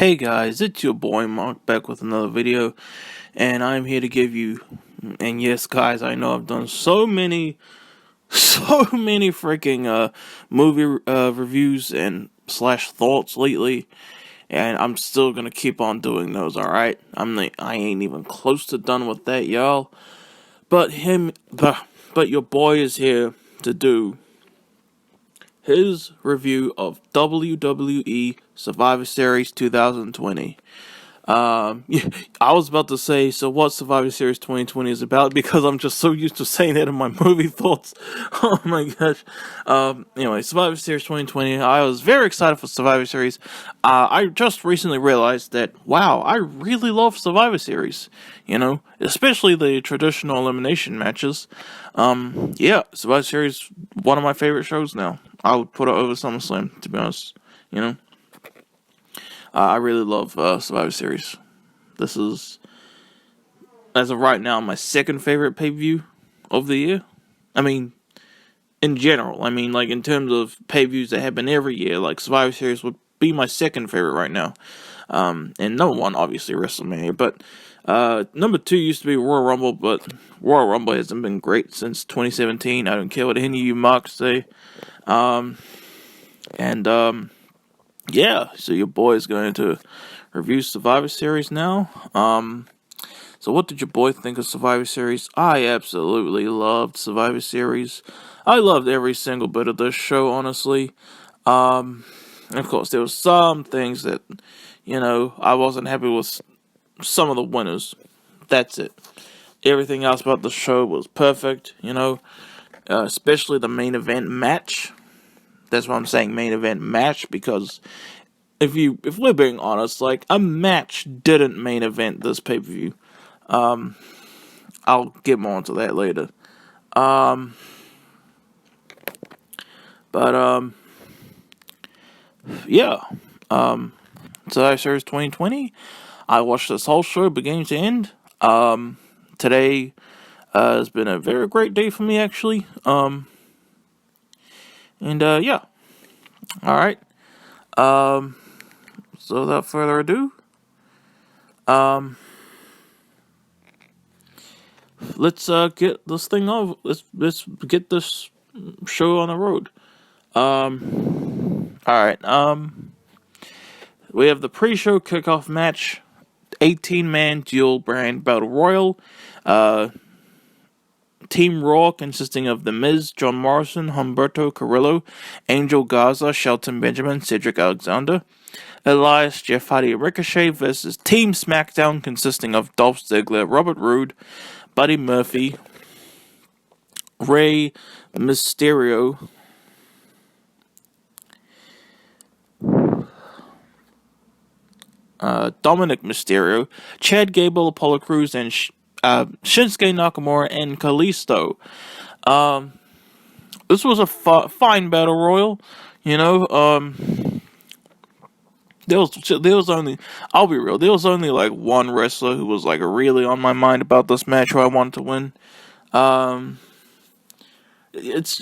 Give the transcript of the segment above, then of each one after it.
Hey guys, it's your boy Mark back with another video, and I'm here to give you, and yes guys, I know I've done so many freaking movie reviews and slash thoughts lately, and I'm still gonna keep on doing those, alright? I ain't even close to done with that, y'all, but your boy is here to do his review of WWE Survivor Series 2020. Yeah, I was about to say, so what Survivor Series 2020 is about, because I'm just so used to saying it in my movie thoughts. Oh my gosh. Anyway, Survivor Series 2020, I was very excited for Survivor Series. I just recently realized that, wow, I really love Survivor Series, especially the traditional elimination matches. Yeah, Survivor Series, one of my favorite shows now. I would put it over SummerSlam, to be honest, I really love Survivor Series. This is, as of right now, my second favorite pay-per-view of the year. I mean, in general. Like, in terms of pay-per-views that happen every year, like, Survivor Series would be my second favorite right now. And number one, obviously, WrestleMania. But number two used to be Royal Rumble, but Royal Rumble hasn't been great since 2017. I don't care what any of you marks say. Yeah, so your boy is going to review Survivor Series now. So what did your boy think of Survivor Series? I absolutely loved Survivor Series. I loved every single bit of this show, honestly. And of course, there were some things that, I wasn't happy with some of the winners. That's it. Everything else about the show was perfect, especially the main event match. That's why I'm saying main event match, because if we're being honest, like, a match didn't main event this pay-per-view. I'll get more into that later. Yeah. Survivor Series 2020, I watched this whole show beginning to end. Today has been a very great day for me, actually. Yeah. Alright. So without further ado, let's get this thing over. Let's get this show on the road. Alright. We have the pre-show kickoff match, 18-man dual brand battle royal. Team Raw consisting of The Miz, John Morrison, Humberto, Carrillo, Angel Garza, Shelton Benjamin, Cedric Alexander, Elias, Jeff Hardy, Ricochet versus Team Smackdown consisting of Dolph Ziggler, Robert Roode, Buddy Murphy, Rey Mysterio, Dominik Mysterio, Chad Gable, Apollo Crews, and Shinsuke Nakamura and Kalisto. This was a fine battle royal, there was only, I'll be real, there was only like one wrestler who was like really on my mind about this match who I wanted to win. It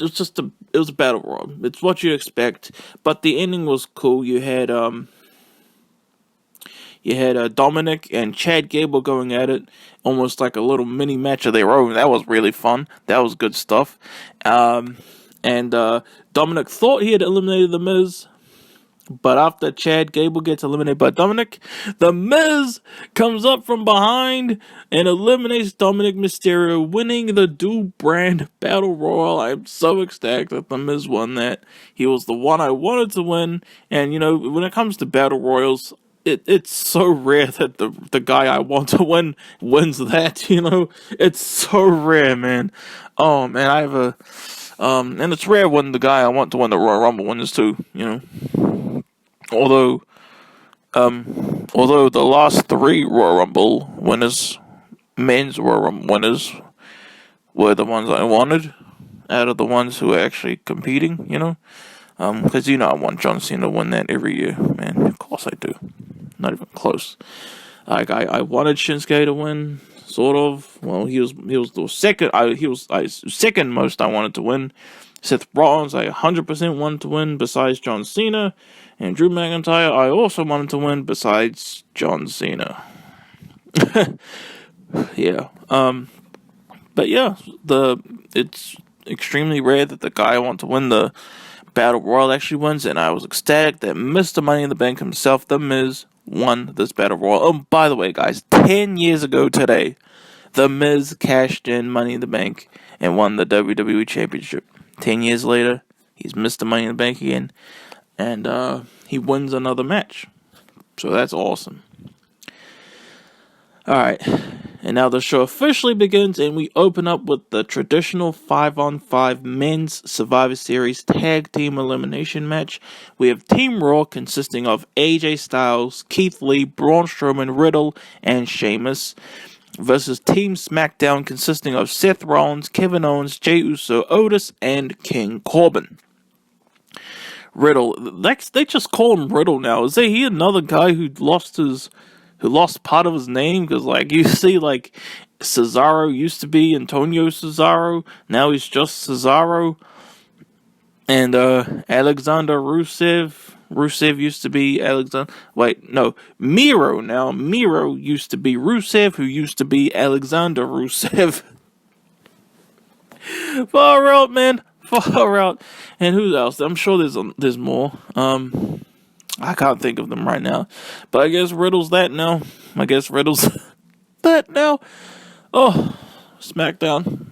was a battle royal. It's what you expect, but the ending was cool. You had Dominik and Chad Gable going at it, almost like a little mini match of their own. That was really fun. That was good stuff. And Dominik thought he had eliminated The Miz, but after Chad Gable gets eliminated by Dominik, The Miz comes up from behind and eliminates Dominik Mysterio, winning the dual brand battle royal. I'm so ecstatic that The Miz won that. He was the one I wanted to win, and when it comes to battle royals, it's so rare that the guy I want to win wins that, It's so rare, man. Oh, man, I have and it's rare when the guy I want to win the Royal Rumble wins too, Although the last three Royal Rumble winners, men's Royal Rumble winners, were the ones I wanted, out of the ones who are actually competing, because I want John Cena to win that every year, man. Of course I do. Not even close. Like, I wanted Shinsuke to win, sort of. Well, he was the second. He was second most I wanted to win, Seth Rollins, I 100% wanted to win besides John Cena. And Drew McIntyre, I also wanted to win besides John Cena. Yeah. But yeah, it's extremely rare that the guy I want to win the Battle Royal actually wins, and I was ecstatic that Mr. Money in the Bank himself, The Miz, won this Battle Royal. Oh, by the way, guys, 10 years ago today, The Miz cashed in Money in the Bank and won the WWE Championship. 10 years later, he's Mr. Money in the Bank again, and he wins another match. So that's awesome. Alright, and now the show officially begins, and we open up with the traditional 5-on-5 men's Survivor Series Tag Team Elimination match. We have Team Raw consisting of AJ Styles, Keith Lee, Braun Strowman, Riddle, and Sheamus, versus Team Smackdown consisting of Seth Rollins, Kevin Owens, Jey Uso, Otis, and King Corbin. Riddle, they just call him Riddle now. Is he another guy who lost part of his name? Because, like, you see, like, Cesaro used to be Antonio Cesaro. Now he's just Cesaro. And, Alexander Rusev. Rusev used to be Alexander. Wait, no. Miro now. Miro used to be Rusev, who used to be Alexander Rusev. Far out, man. Far out. And who else? I'm sure there's more. I can't think of them right now. But I guess Riddle's that now. That now. Oh, SmackDown.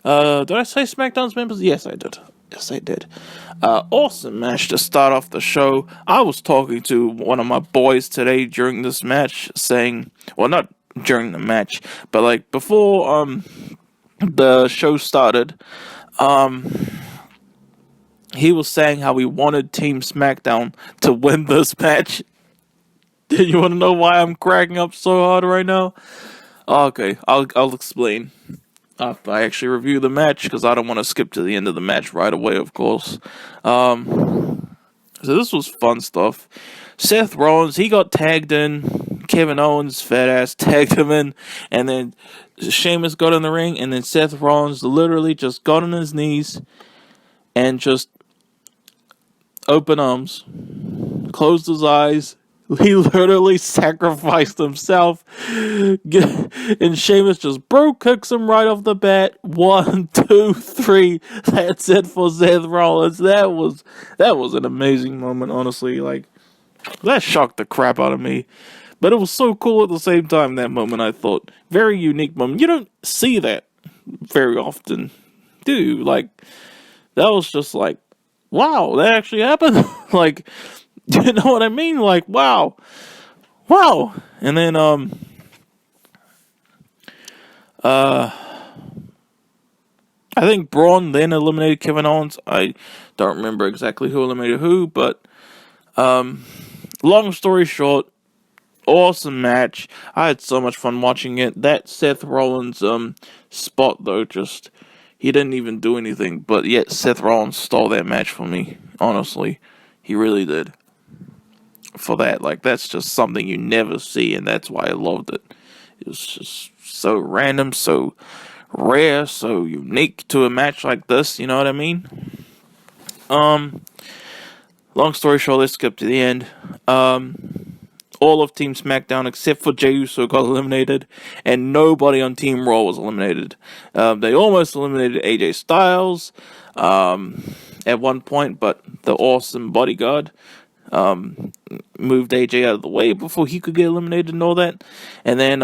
Did I say SmackDown's members? Yes, I did. Awesome match to start off the show. I was talking to one of my boys today during this match, saying, well, not during the match, but like before the show started, he was saying how he wanted Team SmackDown to win this match. Do you want to know why I'm cracking up so hard right now? Okay, I'll explain after I actually review the match, because I don't want to skip to the end of the match right away, of course. So this was fun stuff. Seth Rollins, he got tagged in. Kevin Owens, fat ass, tagged him in. And then Sheamus got in the ring. And then Seth Rollins literally just got on his knees and just open arms, closed his eyes. He literally sacrificed himself, and Sheamus just bro kicks him right off the bat. 1, 2, 3. That's it for Seth Rollins. That was an amazing moment, honestly. Like, that shocked the crap out of me, but it was so cool at the same time. That moment, I thought, very unique moment. You don't see that very often, do you? Like, that was just like, wow, that actually happened. Like, you know what I mean? Like, wow. And then, I think Braun then eliminated Kevin Owens. I don't remember exactly who eliminated who, but, long story short, awesome match. I had so much fun watching it. That Seth Rollins, spot, though, just, he didn't even do anything, but yet Seth Rollins stole that match for me, honestly. He really did. For that, like, that's just something you never see, and that's why I loved it. It was just so random, so rare, so unique to a match like this, you know what I mean? Long story short, let's skip to the end. All of Team SmackDown except for Jey Uso got eliminated, and nobody on Team Raw was eliminated. They almost eliminated AJ Styles at one point, but the awesome bodyguard moved AJ out of the way before he could get eliminated and all that. And then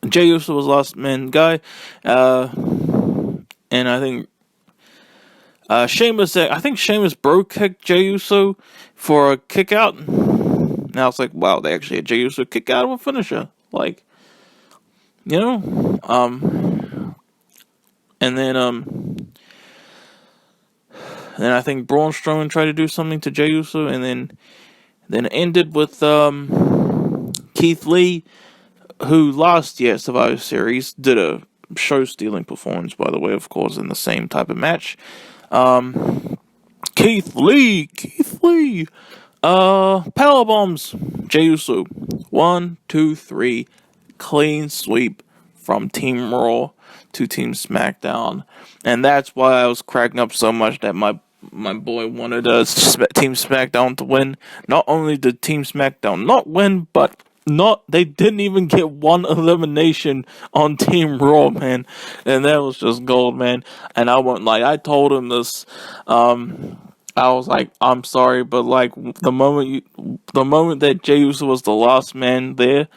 Jey Uso was last man guy, and I think Sheamus bro kicked Jey Uso for a kick out. Now it's like, wow, they actually had Jey Uso kick out of a finisher, like, you know. And then I think Braun Strowman tried to do something to Jey Uso, and then ended with Keith Lee, who last year Survivor Series did a show-stealing performance, by the way, of course, in the same type of match. Keith Lee, power bombs Jey Uso, 1, 2, 3, clean sweep, from Team Raw to Team SmackDown, and that's why I was cracking up so much that my boy wanted Team SmackDown to win. Not only did Team SmackDown not win, but they didn't even get one elimination on Team Raw, man, and that was just gold, man. And I won't lie, I told him this. I was like, I'm sorry, but like the moment that Jey Uso was the last man there,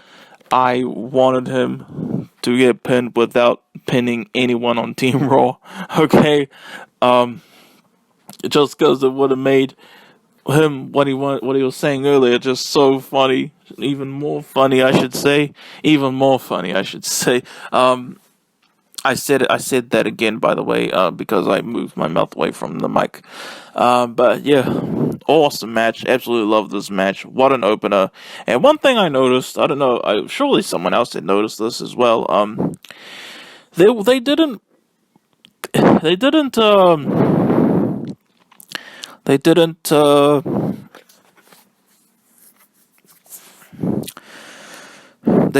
I wanted him to get pinned without pinning anyone on Team Raw. Okay, just because it would have made him what he was saying earlier just so funny, even more funny, I should say. I said that again, by the way, because I moved my mouth away from the mic. But yeah, awesome match. Absolutely love this match. What an opener. And one thing I noticed, I don't know, surely someone else had noticed this as well. They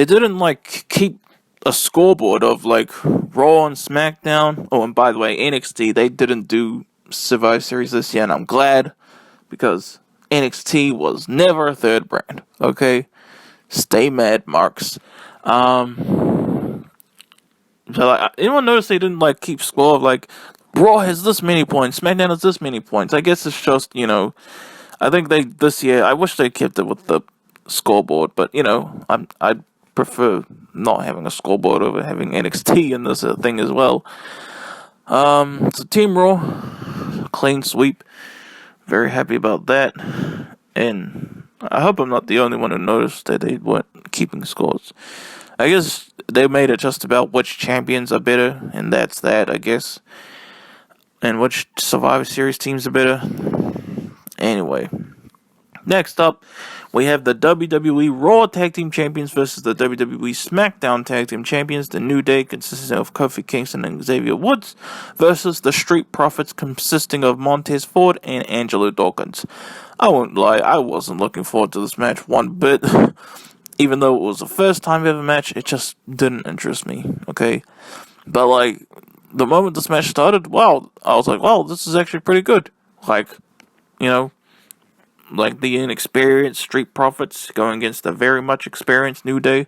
didn't like keep a scoreboard of like Raw and SmackDown. Oh, and by the way, NXT, they didn't do Survivor Series this year, and I'm glad, because NXT was never a third brand. Okay, stay mad, Marks. So like, anyone notice they didn't like keep score of like Raw has this many points, SmackDown has this many points? I guess it's just, I think this year, I wish they kept it with the scoreboard, but I prefer not having a scoreboard over having NXT in this thing as well. So Team Raw, clean sweep. Very happy about that. And I hope I'm not the only one who noticed that they weren't keeping scores. I guess they made it just about which champions are better, and that's that, I guess. And which Survivor Series teams are better. Anyway. Next up, we have the WWE Raw Tag Team Champions versus the WWE SmackDown Tag Team Champions. The New Day, consisting of Kofi Kingston and Xavier Woods, versus the Street Profits, consisting of Montez Ford and Angelo Dawkins. I won't lie, I wasn't looking forward to this match one bit. Even though it was the first time ever match, it just didn't interest me, okay? But like, the moment this match started, wow, I was like, wow, this is actually pretty good. Like, like the inexperienced Street Profits going against the very much experienced New Day.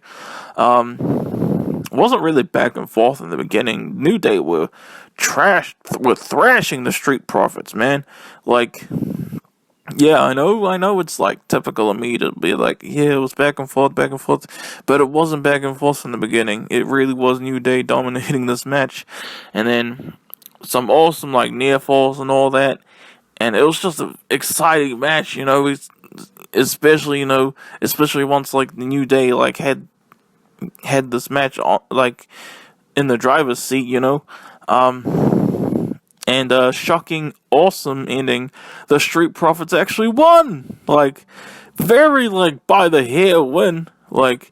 Wasn't really back and forth in the beginning. New Day were thrashing the Street Profits, man. Like, yeah, I know it's like typical of me to be like, yeah, it was back and forth, but it wasn't back and forth in the beginning. It really was New Day dominating this match, and then some awesome like near falls and all that. And it was just an exciting match, especially once like the New Day like had this match on, like in the driver's seat, and shocking, awesome ending. The Street Profits actually won, like very like by the hair win, like.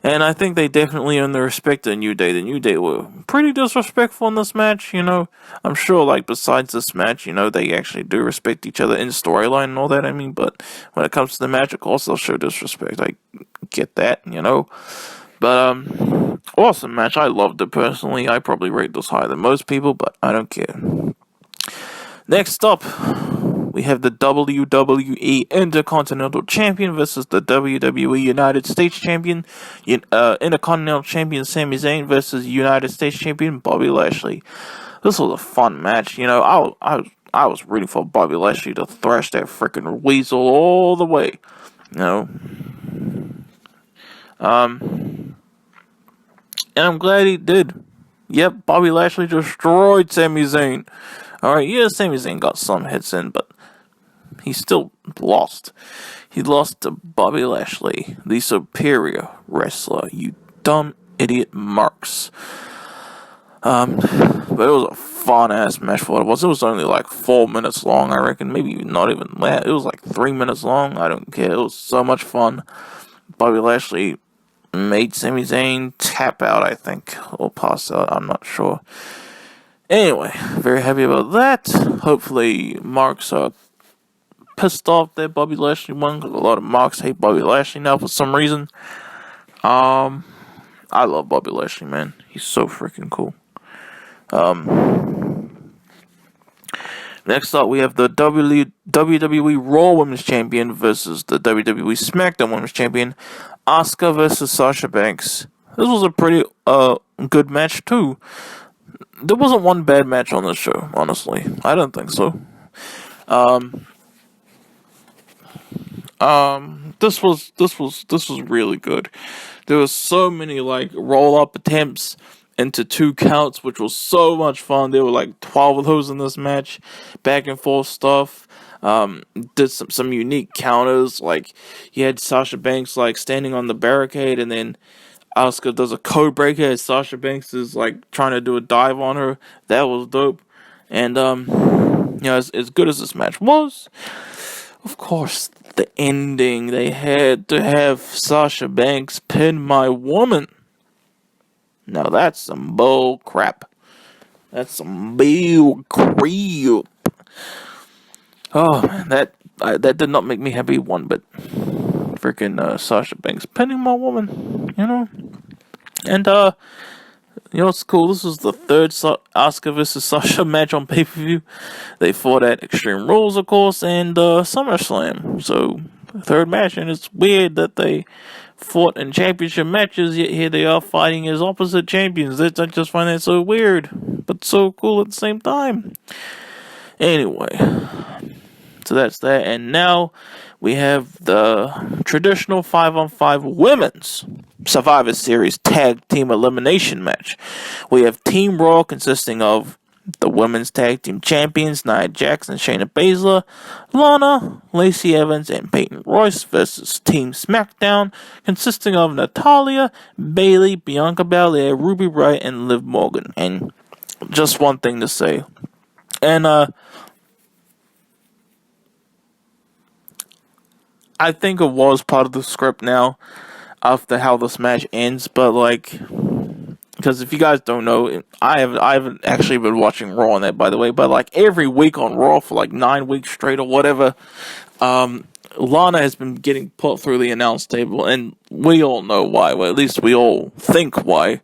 And I think they definitely earned the respect of the New Day. The New Day were pretty disrespectful in this match, I'm sure, like, besides this match, they actually do respect each other in storyline and all that, but when it comes to the match, of course, they'll show disrespect. I get that, But, awesome match. I loved it personally. I probably rate this higher than most people, but I don't care. Next up, we have the WWE Intercontinental Champion versus the WWE United States Champion. Intercontinental Champion Sami Zayn versus United States Champion Bobby Lashley. This was a fun match. I was rooting for Bobby Lashley to thrash that freaking weasel all the way. And I'm glad he did. Yep, Bobby Lashley destroyed Sami Zayn. Alright, yeah, Sami Zayn got some hits in, but he still lost. He lost to Bobby Lashley, the superior wrestler, you dumb idiot marks. But it was a fun-ass match for what it was. It was only like 4 minutes long, I reckon. Maybe not even that. It was like 3 minutes long. I don't care. It was so much fun. Bobby Lashley made Sami Zayn tap out, I think. Or pass out, I'm not sure. Anyway, very happy about that. Hopefully, marks are pissed off that Bobby Lashley won, because a lot of marks hate Bobby Lashley now for some reason. I I love Bobby Lashley, man. He's so freaking cool. Next up, we have the WWE Raw Women's Champion versus the WWE SmackDown Women's Champion, Asuka versus Sasha Banks. This was a pretty good match too. There wasn't one bad match on this show, honestly. I don't think so. This was really good. There was so many roll up attempts into 2 counts, which was so much fun. There were 12 of those in this match, back and forth stuff. Did some unique counters, you had Sasha Banks standing on the barricade, and then Asuka does a code breaker as Sasha Banks is trying to do a dive on her. That was dope. And as good as this match was, of course, the ending, they had to have Sasha Banks pin my woman. Now that's some bull crap. That's some bull crap. Oh man, that did not make me happy one bit. Freaking Sasha Banks pinning my woman, And it's cool. This is the third Asuka versus Sasha match on pay-per-view. They fought at Extreme Rules, of course, and SummerSlam. So, third match, and it's weird that they fought in championship matches, yet here they are fighting as opposite champions. I just find that so weird, but so cool at the same time. Anyway, so that's that, and now we have the traditional 5-on-5 women's Survivor Series Tag Team Elimination match. We have Team Raw consisting of the Women's Tag Team Champions Nia Jax and Shayna Baszler, Lana, Lacey Evans, and Peyton Royce versus Team SmackDown consisting of Natalya, Bayley, Bianca Belair, Ruby Riott, and Liv Morgan. And just one thing to say. And I think it was part of the script now after how this match ends, but because if you guys don't know, I haven't actually been watching Raw on that, by the way, but every week on Raw for 9 weeks straight or whatever, Lana has been getting put through the announce table, and we all know why. Well, at least we all think why.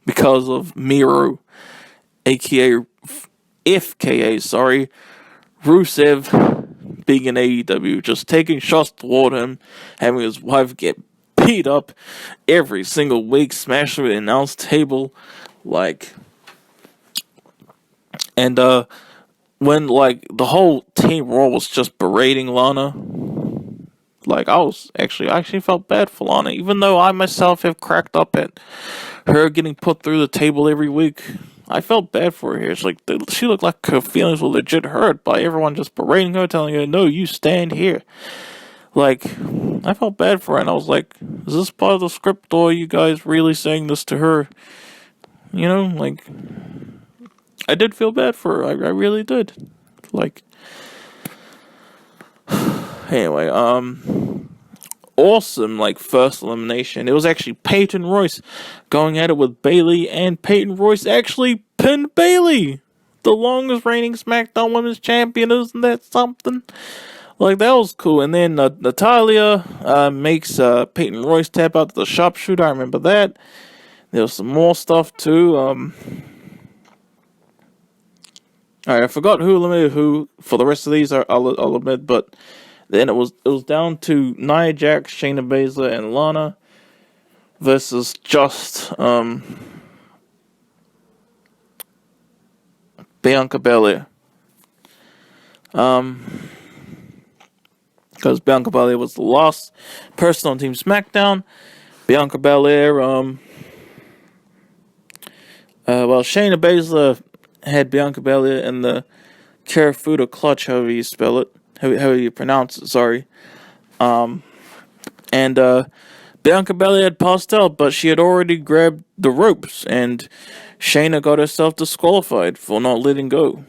Because of Miro, aka FKA, Rusev, being in AEW, just taking shots toward him, having his wife get beat up every single week, smashed through the announce table, and when the whole Team Raw was just berating Lana, I actually felt bad for Lana, even though I myself have cracked up at her getting put through the table every week. I felt bad for her here. It's she looked like her feelings were legit hurt by everyone just berating her, telling her, no, you stand here. I felt bad for her, and I was like, is this part of the script, or are you guys really saying this to her? I did feel bad for her. I really did. Anyway, awesome, first elimination. It was actually Peyton Royce going at it with Bayley, and Peyton Royce actually pinned Bayley, the longest reigning SmackDown Women's Champion. Isn't that something? That was cool. And then Natalya makes Peyton Royce tap out to the sharpshooter. I remember that. There was some more stuff too. Alright, I forgot who eliminated who. For the rest of these, I'll admit, but then it was down to Nia Jax, Shayna Baszler, and Lana versus just Bianca Belair. Because Bianca Belair was the last person on Team SmackDown. Bianca Belair, Shayna Baszler had Bianca Belair in the Karafuda clutch, however you spell it. However you pronounce it, sorry. And Bianca Belair had passed out, but she had already grabbed the ropes, and Shayna got herself disqualified for not letting go,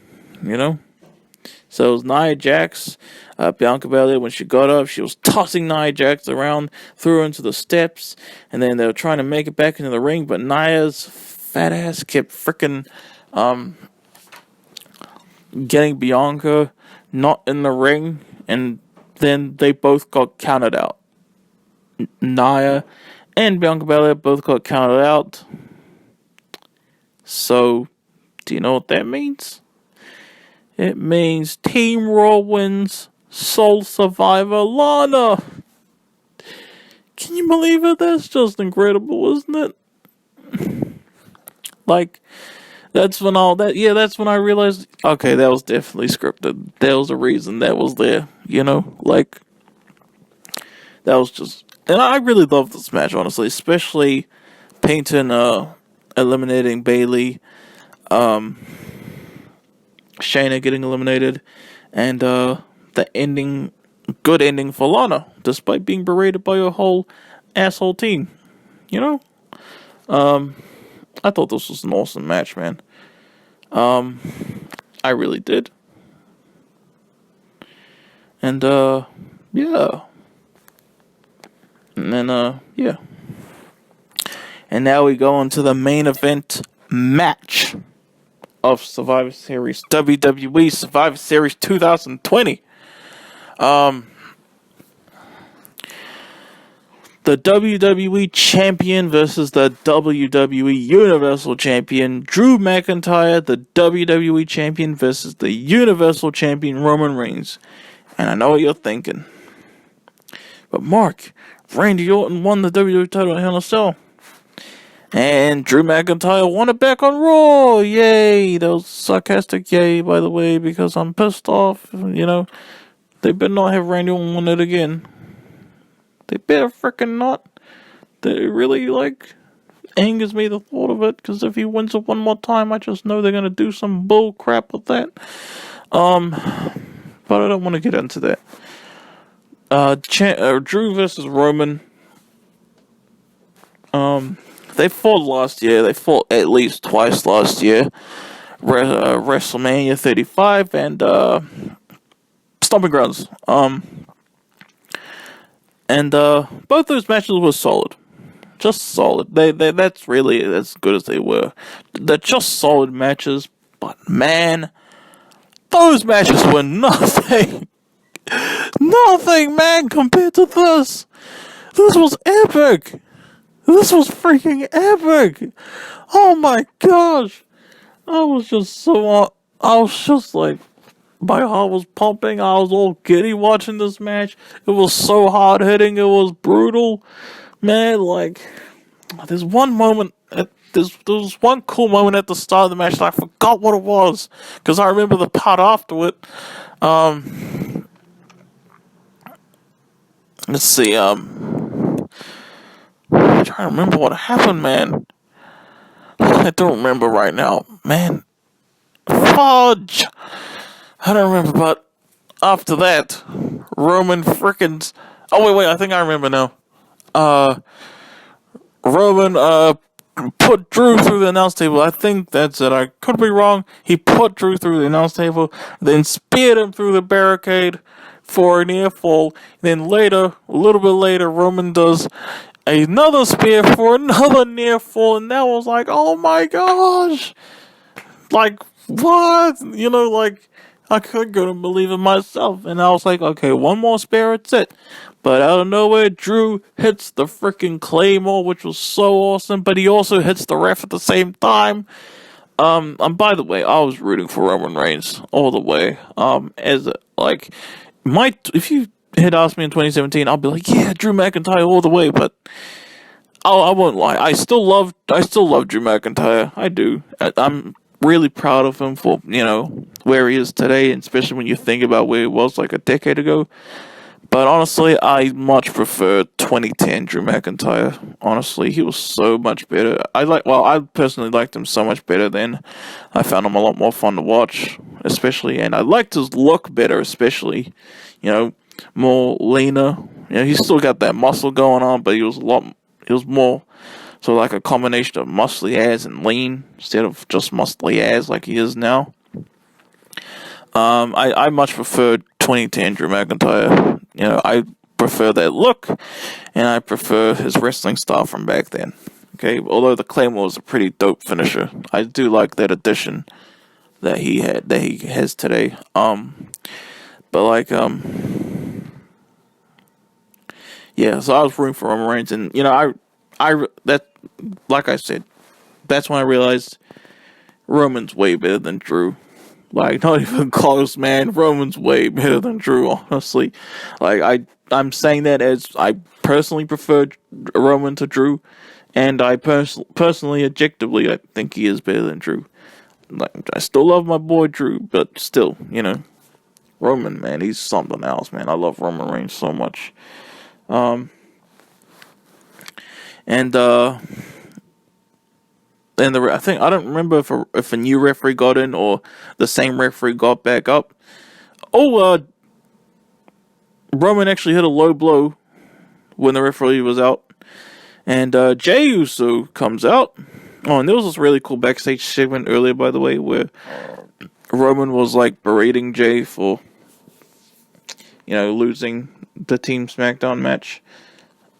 So it was Nia Jax, Bianca Belair. When she got up, she was tossing Nia Jax around, threw her into the steps, and then they were trying to make it back into the ring, but Nia's fat ass kept freaking getting Bianca not in the ring, and then they both got counted out. Nia and Bianca Belair both got counted out. So, do you know what that means? It means Team Raw wins Sole Survivor Lana. Can you believe it? That's just incredible, isn't it? Like, that's when I realized, okay, that was definitely scripted. There was a reason that was there, like, that was just, and I really loved this match, honestly, especially Peyton, eliminating Bayley, Shayna getting eliminated, and, the good ending for Lana, despite being berated by a whole asshole team, I thought this was an awesome match, man. I really did. And, yeah. And then, yeah. And now we go into the main event match of Survivor Series, WWE Survivor Series 2020. The WWE Champion versus the WWE Universal Champion, Drew McIntyre, the WWE Champion versus the Universal Champion, Roman Reigns. And I know what you're thinking. But Mark, Randy Orton won the WWE title in Hell in a Cell. And Drew McIntyre won it back on Raw. Yay. That was sarcastic yay, by the way, because I'm pissed off. They better not have Randy Orton win it again. They better freaking not. That really, angers me, the thought of it. Because if he wins it one more time, I just know they're going to do some bull crap with that. But I don't want to get into that. Drew versus Roman. They fought last year. They fought at least twice last year. WrestleMania 35 and Stomping Grounds. And both those matches were solid. Just solid. That's really as good as they were. They're just solid matches, but man, those matches were nothing. Nothing, man, compared to this. This was epic. This was freaking epic. Oh my gosh. I was just like, my heart was pumping. I was all giddy watching this match. It was so hard hitting. It was brutal. Man, there's one moment, there was one cool moment at the start of the match that I forgot what it was. Because I remember the part after it. Let's see, I'm trying to remember what happened, man. I don't remember right now. Man, fudge! I don't remember, but after that, Roman frickin'... Oh, wait, I think I remember now. Roman, put Drew through the announce table. I think that's it. I could be wrong. He put Drew through the announce table, then speared him through the barricade for a near fall. Then later, a little bit later, Roman does another spear for another near fall, and that was like, oh my gosh! What? I couldn't believe it myself. And I was like, okay, one more spear, it's it. But out of nowhere, Drew hits the freaking Claymore, which was so awesome. But he also hits the ref at the same time. And by the way, I was rooting for Roman Reigns all the way. If you had asked me in 2017, I'll be like, yeah, Drew McIntyre all the way. But I won't lie, I still love Drew McIntyre. I do. I'm really proud of him for, where he is today, and especially when you think about where he was like a decade ago. But honestly, I much prefer 2010 Drew McIntyre. Honestly, he was so much better. I personally liked him so much better then. I found him a lot more fun to watch, especially, and I liked his look better, especially, more leaner. He's still got that muscle going on, but he was more so like a combination of muscly ass and lean instead of just muscly ass like he is now. I much prefer 2010 Drew McIntyre. I prefer that look, and I prefer his wrestling style from back then. Okay, although the Claymore was a pretty dope finisher, I do like that addition that he has today. Yeah. So I was rooting for Roman Reigns, and I like I said, that's when I realized Roman's way better than Drew. Like, not even close, man. Roman's way better than Drew, honestly. Like, I'm saying that as I personally prefer Roman to Drew, and I personally, objectively, I think he is better than Drew. Like, I still love my boy Drew, but still, Roman, man, he's something else, man. I love Roman Reigns so much. And I don't remember if a new referee got in or the same referee got back up. Roman actually hit a low blow when the referee was out, and Jey Uso comes out. Oh, and there was this really cool backstage segment earlier, by the way, where Roman was like berating Jey for losing the Team Smackdown match.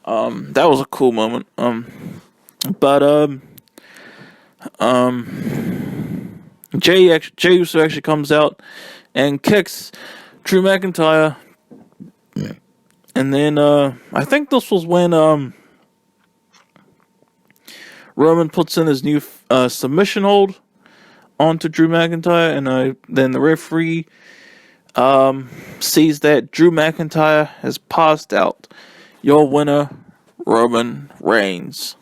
That was a cool moment. Jey Uso actually comes out and kicks Drew McIntyre, and then I think this was when Roman puts in his new submission hold onto Drew McIntyre, and then the referee sees that Drew McIntyre has passed out. Your winner, Roman Reigns.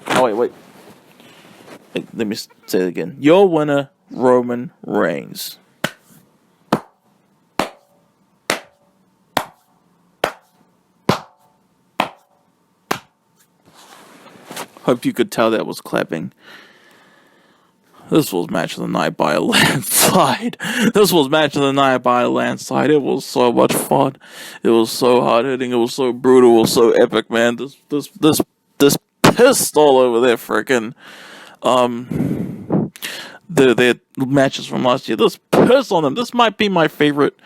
Oh, wait. Let me say it again. Your winner, Roman Reigns. Hope you could tell that was clapping. This was match of the night by a landslide. It was so much fun. It was so hard hitting. It was so brutal. It was so epic, man. This pissed all over their freaking their matches from last year. This pissed on them. This might be my favorite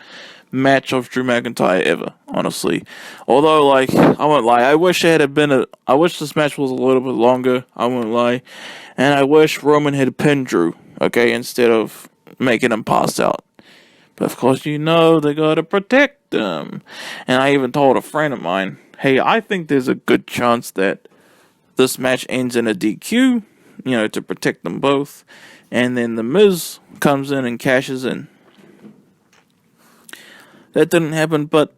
match of Drew McIntyre ever, honestly. Although, I won't lie. I wish this match was a little bit longer. I won't lie. And I wish Roman had pinned Drew, okay, instead of making him pass out. But of course, they gotta protect him. And I even told a friend of mine, hey, I think there's a good chance that this match ends in a DQ, to protect them both. And then The Miz comes in and cashes in. That didn't happen, but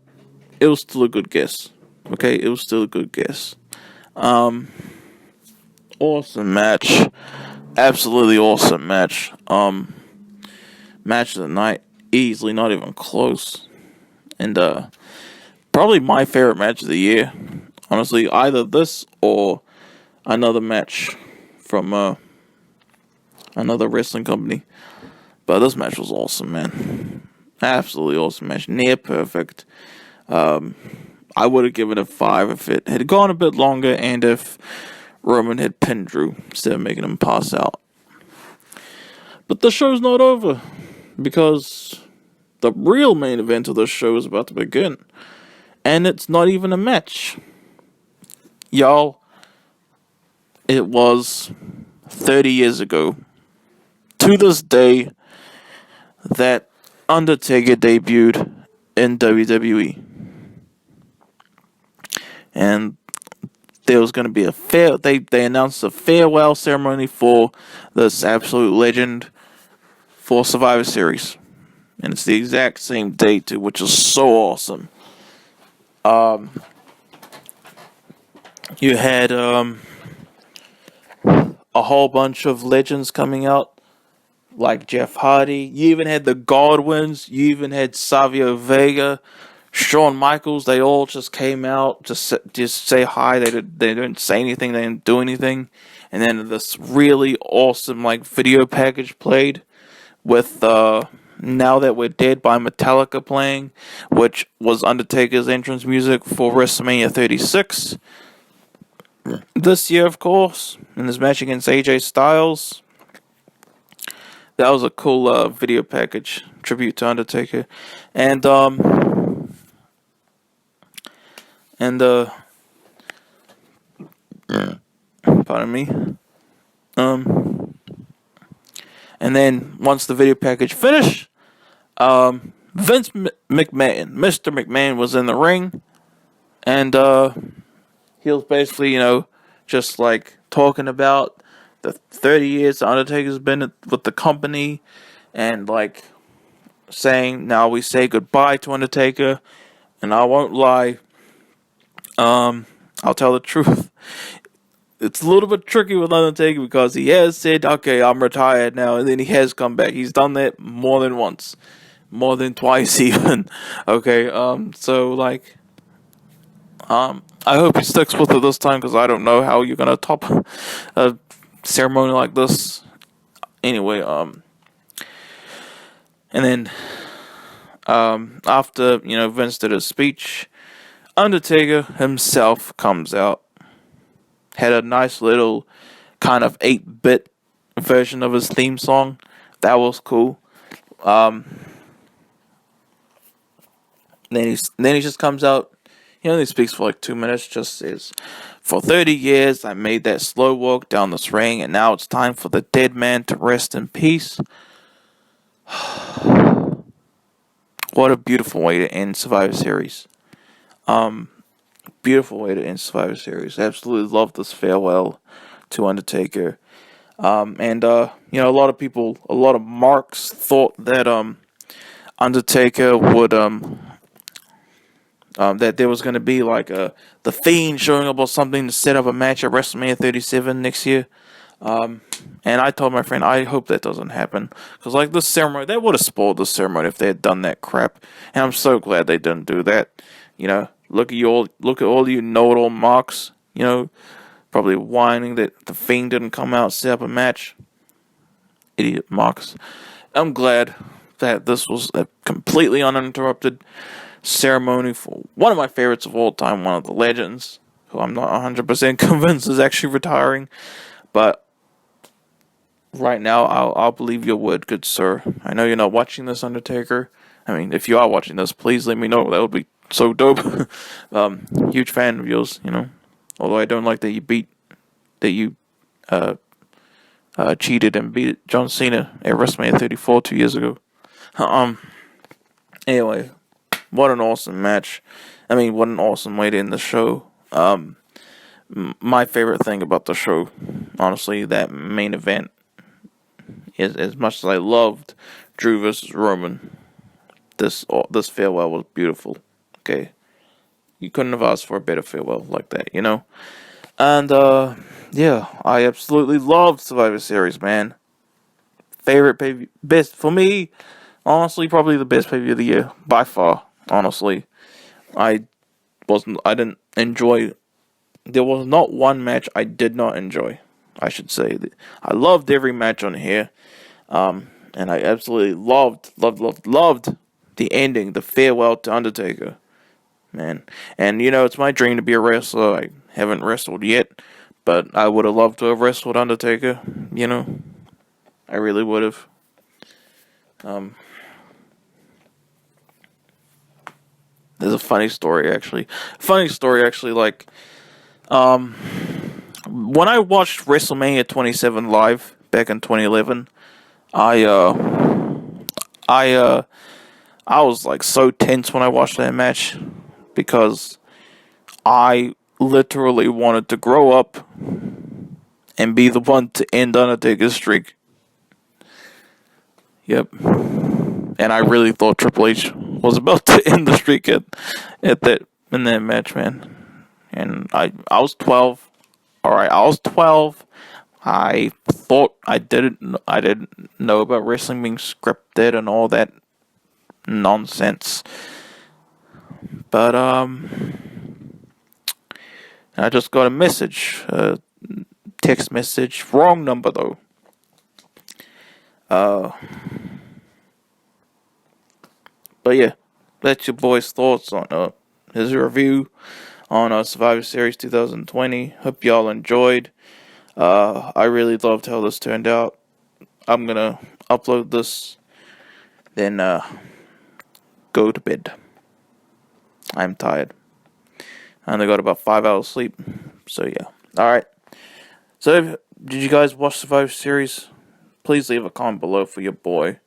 it was still a good guess. Okay, it was still a good guess. Awesome match. Absolutely awesome match. Match of the night. Easily, not even close. And probably my favorite match of the year. Honestly, either this or another match from another wrestling company. But this match was awesome, man. Absolutely awesome match. Near perfect. I would have given it a 5 if it had gone a bit longer and if Roman had pinned Drew instead of making him pass out. But the show's not over, because the real main event of the show is about to begin. And it's not even a match. Y'all, it was 30 years ago, to this day, that Undertaker debuted in WWE. And there was going to be they announced a farewell ceremony for this absolute legend for Survivor Series. And it's the exact same date too, which is so awesome. You had a whole bunch of legends coming out, like Jeff Hardy. You even had the Godwins. You even had Savio Vega, Shawn Michaels. They all just came out, just say hi. They didn't say anything. They didn't do anything. And then this really awesome video package played with Now That We're Dead by Metallica playing, which was Undertaker's entrance music for WrestleMania 36. This year, of course, in his match against AJ Styles. That was a cool video package, tribute to Undertaker. And pardon me. And then once the video package finished, Vince McMahon, Mr. McMahon, was in the ring, and he was basically, just like talking about the 30 years the Undertaker's been with the company, and like saying, now we say goodbye to Undertaker. And I won't lie, I'll tell the truth. It's a little bit tricky with Undertaker because he has said, okay, I'm retired now, and then he has come back. He's done that more than once. More than twice even. Okay, so like, I hope he sticks with it this time, because I don't know how you're gonna top a ceremony like this. Anyway, and then, after, Vince did his speech, Undertaker himself comes out. Had a nice little kind of 8-bit version of his theme song. That was cool. Then he just comes out. He only speaks for like 2 minutes. Just says, "For 30 years, I made that slow walk down this ring, and now it's time for the dead man to rest in peace." What a beautiful way to end Survivor Series. Beautiful way to end Survivor Series. Absolutely love this farewell to Undertaker. And a lot of people, a lot of marks thought that Undertaker would that there was going to be like the Fiend showing up or something to set up a match at WrestleMania 37 next year. And I told my friend, I hope that doesn't happen, because like this ceremony, that would have spoiled the ceremony if they had done that crap. And I'm so glad they didn't do that. Look at all you know-it-all marks. Probably whining that the Fiend didn't come out and set up a match. Idiot marks. I'm glad that this was a completely uninterrupted ceremony for one of my favorites of all time, one of the legends, who I'm not 100% convinced is actually retiring. But right now, I'll believe your word, good sir. I know you're not watching this, Undertaker. I mean, if you are watching this, please let me know. That would be so dope. Huge fan of yours, Although I don't like that you cheated and beat John Cena at WrestleMania 34 2 years ago. Anyway, what an awesome match. I mean, what an awesome way to end the show. My favorite thing about the show, honestly, that main event, is as much as I loved Drew versus Roman, this farewell was beautiful. Okay, you couldn't have asked for a better farewell like that, And yeah, I absolutely loved Survivor Series, man. Favorite best for me, honestly, probably the best pay-per-view of the year by far. Honestly, I didn't enjoy. There was not one match I did not enjoy. I should say that I loved every match on here, and I absolutely loved the ending, the farewell to Undertaker, man. And it's my dream to be a wrestler. I haven't wrestled yet, but I would have loved to have wrestled Undertaker. I really would have. There's a funny story actually. Like, when I watched WrestleMania 27 live back in 2011, I was like so tense when I watched that match, because I literally wanted to grow up and be the one to end Undertaker's streak. Yep. And I really thought Triple H was about to end the streak in that match, man. And I was 12. Alright, I was 12. I thought I didn't know about wrestling being scripted and all that nonsense. But I just got a message, text message, wrong number though. But yeah, that's your boy's thoughts on his review on Survivor Series 2020. Hope y'all enjoyed. I really loved how this turned out. I'm gonna upload this, then go to bed. I'm tired. I only got about 5 hours sleep. So yeah. Alright. So did you guys watch Survivor Series? Please leave a comment below for your boy.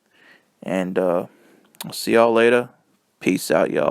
And I'll see y'all later. Peace out, y'all.